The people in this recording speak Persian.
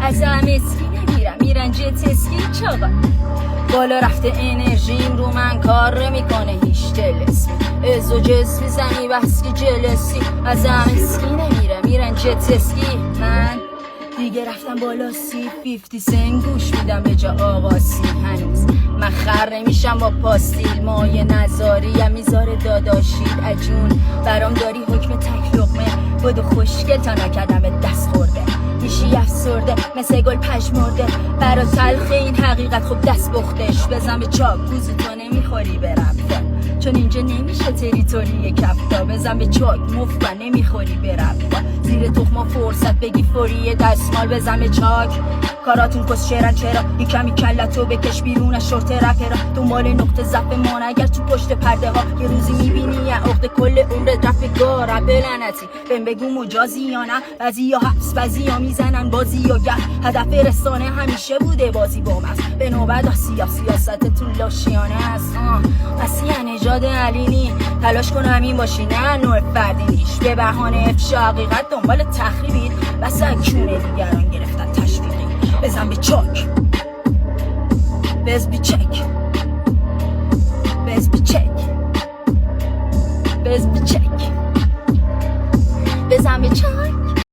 از امسکی نمیرم میرن جت اسکی چاقا بالا رفته انرژیم رو من کار میکنه هیچ تلسمی از و جس میزنی بس که جلسی از امسکی نمیرم میرن جت اسکی من دیگه رفتم بالا سی 50 سنت گوش میدم به جا آقاسی هنوز من خر نمیشم با پاستیل مایه نزاریم میذاره داداشید اجون برام داری حکم تک لقمه بدو خوشگل تا نکردم دست خورده میشی افسرده مثل گل پژمرده برا تلخ این حقیقت خب دست بختش بزن به چاک گوزو تو نمیخوری به رفته چون اینجا نمیشه تریتوری کفتا بزن به چاک مفت و نمیخوری به رفته زیر تخما فرصت بگی فوری دستمال بزن به چاک کاراتون کس شیرن چرا یک کمی کلتو بکش بیرون از شورت رپرا دنبال نقطه ضعف مان اگر تو پشت پرده ها یه روزی میبینی یه عقد کل عمرت رفت گاره بلنتی بهم بگو مجازی یا نه بعضی یا حبس بعضی یا میزنن بازی یا گر هدف رسانه همیشه بوده بازی با مست به نوبت سیاستتون لاشیانه است اصلا نژاد علینی تلاش کن همین باشی نه نوع فردی نیش به بهانه افشا حقیقت دنبال تخریبید بس کونه دیگران گرفتن تشویقی بزن به چاک بز بی چک بز بی چک بز بی چک بزن به چاک